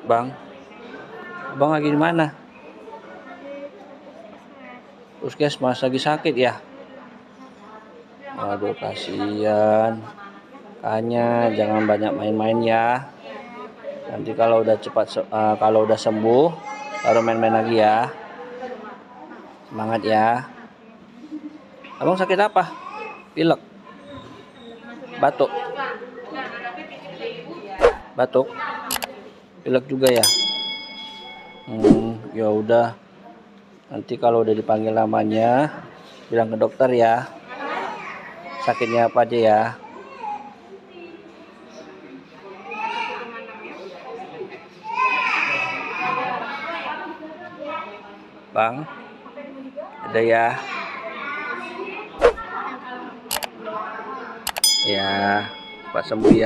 Bang, abang lagi di mana? Puskesmas lagi sakit ya? Waduh, kasihan. Makanya jangan banyak main-main ya. Nanti kalau udah sembuh baru main-main lagi ya. Semangat ya. Abang sakit apa? Pilek, batuk, batuk, pilek juga ya. Ya udah. Nanti kalau udah dipanggil namanya, bilang ke dokter ya. Sakitnya apa aja ya? Bang, ada ya. Ya, cepat sembuh ya.